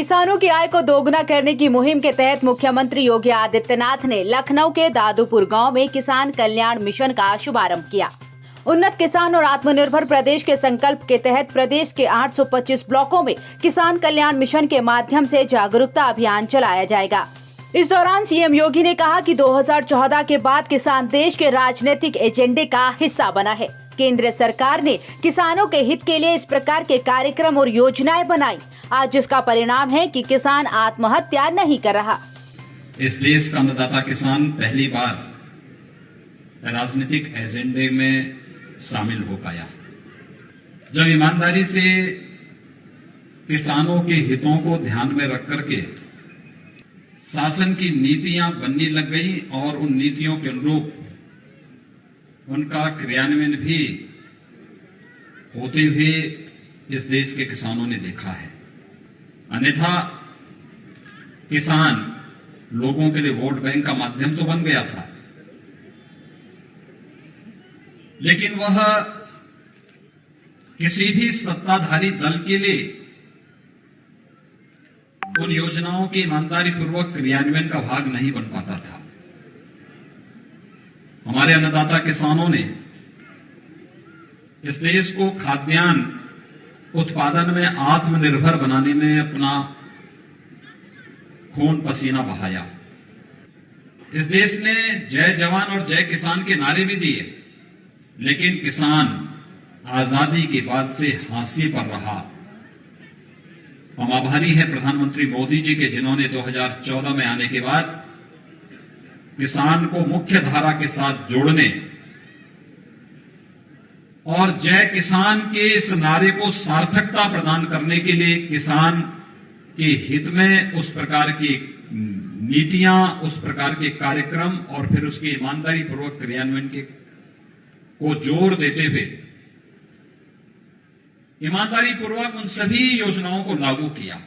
किसानों की आय को दोगुना करने की मुहिम के तहत मुख्यमंत्री योगी आदित्यनाथ ने लखनऊ के दादूपुर गांव में किसान कल्याण मिशन का शुभारंभ किया। उन्नत किसान और आत्मनिर्भर प्रदेश के संकल्प के तहत प्रदेश के 825 ब्लॉकों में किसान कल्याण मिशन के माध्यम से जागरूकता अभियान चलाया जाएगा। इस दौरान सीएम योगी ने कहा कि 2014 के बाद किसान देश के राजनीतिक एजेंडे का हिस्सा बना है। केंद्र सरकार ने किसानों के हित के लिए इस प्रकार के कार्यक्रम और योजनाएं बनाई। आज जिसका परिणाम है कि किसान आत्महत्या नहीं कर रहा। इस देश का अन्नदाता किसान पहली बार राजनीतिक एजेंडे में शामिल हो पाया। जब ईमानदारी से किसानों के हितों को ध्यान में रख करके शासन की नीतियां बनने लग गई और उन नीतियों के अनुरूप उनका क्रियान्वयन भी होते हुए इस देश के किसानों ने देखा है। अन्यथा किसान लोगों के लिए वोट बैंक का माध्यम तो बन गया था, लेकिन वह किसी भी सत्ताधारी दल के लिए उन योजनाओं के ईमानदारी पूर्वक क्रियान्वयन का भाग नहीं बन पाता था। हमारे अन्नदाता किसानों ने इस देश को खाद्यान्न उत्पादन में आत्मनिर्भर बनाने में अपना खून पसीना बहाया। इस देश ने जय जवान और जय किसान के नारे भी दिए, लेकिन किसान आजादी के बाद से हांसी पर रहा। हम आभारी हैं प्रधानमंत्री मोदी जी के, जिन्होंने 2014 में आने के बाद किसान को मुख्य धारा के साथ जोड़ने और जय किसान के इस नारे को सार्थकता प्रदान करने के लिए किसान के हित में उस प्रकार की नीतियां, उस प्रकार के कार्यक्रम और फिर उसके ईमानदारी पूर्वक क्रियान्वयन को जोर देते हुए ईमानदारी पूर्वक उन सभी योजनाओं को लागू किया।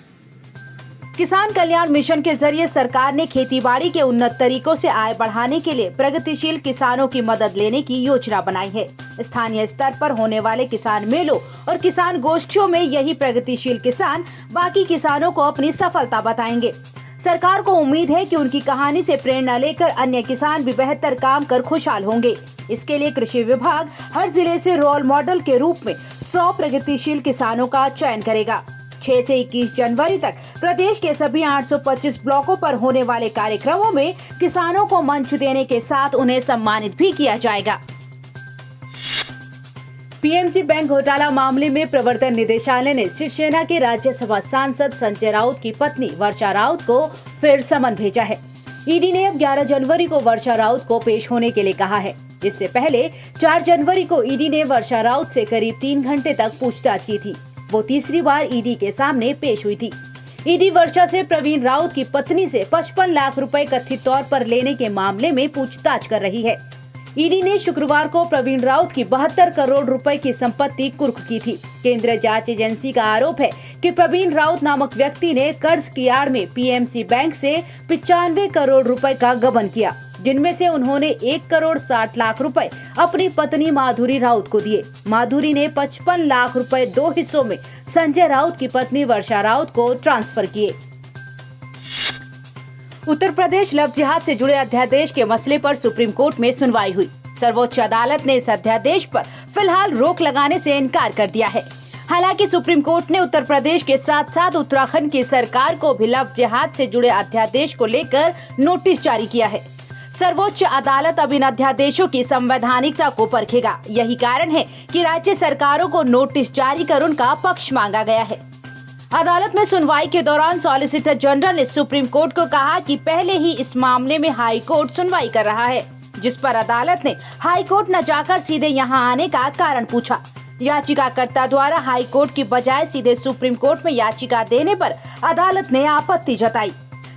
किसान कल्याण मिशन के जरिए सरकार ने खेतीबाड़ी के उन्नत तरीकों से आय बढ़ाने के लिए प्रगतिशील किसानों की मदद लेने की योजना बनाई है। स्थानीय स्तर पर होने वाले किसान मेलों और किसान गोष्ठियों में यही प्रगतिशील किसान बाकी किसानों को अपनी सफलता बताएंगे। सरकार को उम्मीद है कि उनकी कहानी से प्रेरणा लेकर अन्य किसान भी बेहतर काम कर खुशहाल होंगे। इसके लिए कृषि विभाग हर जिले से रोल मॉडल के रूप में 100 प्रगतिशील किसानों का चयन करेगा। 6 से 21 जनवरी तक प्रदेश के सभी 825 ब्लॉकों पर होने वाले कार्यक्रमों में किसानों को मंच देने के साथ उन्हें सम्मानित भी किया जाएगा। पीएमसी बैंक घोटाला मामले में प्रवर्तन निदेशालय ने शिवसेना के राज्यसभा सांसद संजय राउत की पत्नी वर्षा राउत को फिर समन भेजा है। ईडी ने अब 11 जनवरी को वर्षा राउत को पेश होने के लिए कहा है। इससे पहले 4 जनवरी को ईडी ने वर्षा राउत से करीब 3 घंटे तक पूछताछ की थी। वो तीसरी बार ईडी के सामने पेश हुई थी। ईडी वर्षा से प्रवीण राउत की पत्नी से 55 लाख रुपए कथित तौर पर लेने के मामले में पूछताछ कर रही है। ईडी ने शुक्रवार को प्रवीण राउत की 72 करोड़ रुपए की संपत्ति कुर्क की थी। केंद्रीय जांच एजेंसी का आरोप है कि प्रवीण राउत नामक व्यक्ति ने कर्ज की आड़ में पीएमसी बैंक से 95 करोड़ रुपए का गबन किया, जिनमें से उन्होंने 1 करोड़ 60 लाख रुपए अपनी पत्नी माधुरी राउत को दिए। माधुरी ने 55 लाख रुपए 2 हिस्सों में संजय राउत की पत्नी वर्षा राउत को ट्रांसफर किए। उत्तर प्रदेश लव जिहाद से जुड़े अध्यादेश के मसले पर सुप्रीम कोर्ट में सुनवाई हुई। सर्वोच्च अदालत ने इस अध्यादेश पर फिलहाल रोक लगाने से इनकार कर दिया है। हालांकि सुप्रीम कोर्ट ने उत्तर प्रदेश के साथ साथ उत्तराखंड की सरकार को भी लव जिहाद से जुड़े अध्यादेश को लेकर नोटिस जारी किया है। सर्वोच्च अदालत अब इन अध्यादेशों की संवैधानिकता को परखेगा। यही कारण है कि राज्य सरकारों को नोटिस जारी कर उनका पक्ष मांगा गया है। अदालत में सुनवाई के दौरान सॉलिसिटर जनरल ने सुप्रीम कोर्ट को कहा कि पहले ही इस मामले में हाई कोर्ट सुनवाई कर रहा है, जिस पर अदालत ने हाई कोर्ट न जाकर सीधे यहां आने का कारण पूछा। याचिकाकर्ता द्वारा हाई कोर्ट की बजाय सीधे सुप्रीम कोर्ट में याचिका देने पर अदालत ने आपत्ति जताई।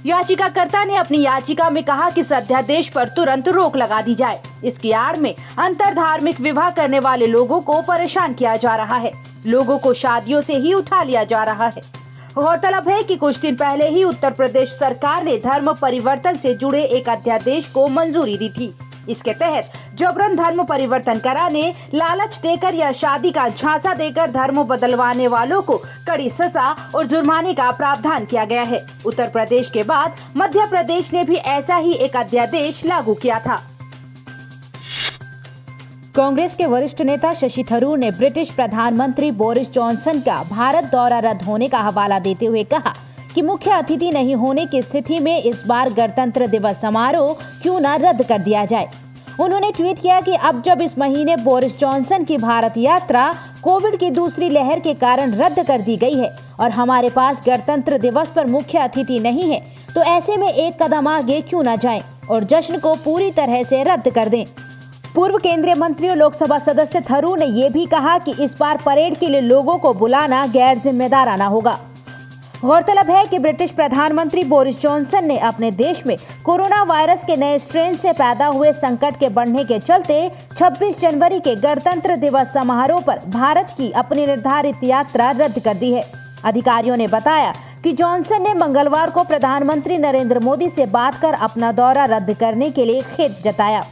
याचिकाकर्ता ने अपनी याचिका में कहा कि इस अध्यादेश पर तुरंत रोक लगा दी जाए। इसकी आड़ में अंतर धार्मिक विवाह करने वाले लोगों को परेशान किया जा रहा है। लोगों को शादियों से ही उठा लिया जा रहा है। गौरतलब है कि कुछ दिन पहले ही उत्तर प्रदेश सरकार ने धर्म परिवर्तन से जुड़े एक अध्यादेश को मंजूरी दी थी। इसके तहत जबरन धर्म परिवर्तन कराने, लालच देकर या शादी का झांसा देकर धर्म बदलवाने वालों को कड़ी सजा और जुर्माने का प्रावधान किया गया है। उत्तर प्रदेश के बाद मध्य प्रदेश ने भी ऐसा ही एक अध्यादेश लागू किया था। कांग्रेस के वरिष्ठ नेता शशि थरूर ने ब्रिटिश प्रधानमंत्री बोरिस जॉनसन का भारत दौरा रद्द होने का हवाला देते हुए कहा कि मुख्य अतिथि नहीं होने की स्थिति में इस बार गणतंत्र दिवस समारोह क्यों न रद्द कर दिया जाए। उन्होंने ट्वीट किया कि अब जब इस महीने बोरिस जॉनसन की भारत यात्रा कोविड की दूसरी लहर के कारण रद्द कर दी गई है और हमारे पास गणतंत्र दिवस पर मुख्य अतिथि नहीं है, तो ऐसे में एक कदम आगे क्यों न जाएं और जश्न को पूरी तरह से रद्द कर दें। पूर्व केंद्रीय मंत्री और लोकसभा सदस्य थरूर ने ये भी कहा कि इस बार परेड के लिए लोगों को बुलाना गैर जिम्मेदाराना होगा। गौरतलब है कि ब्रिटिश प्रधानमंत्री बोरिस जॉनसन ने अपने देश में कोरोना वायरस के नए स्ट्रेन से पैदा हुए संकट के बढ़ने के चलते 26 जनवरी के गणतंत्र दिवस समारोह पर भारत की अपनी निर्धारित यात्रा रद्द कर दी है। अधिकारियों ने बताया कि जॉनसन ने मंगलवार को प्रधानमंत्री नरेंद्र मोदी से बात कर अपना दौरा रद्द करने के लिए खेद जताया।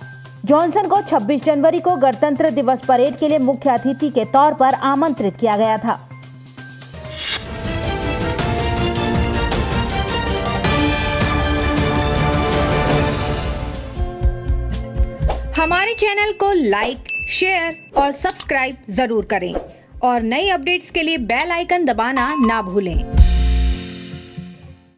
जॉनसन को 26 जनवरी को गणतंत्र दिवस परेड के लिए मुख्य अतिथि के तौर पर आमंत्रित किया गया था। हमारे चैनल को लाइक, शेयर और सब्सक्राइब जरूर करें और नई अपडेट्स के लिए बेल आइकन दबाना ना भूलें।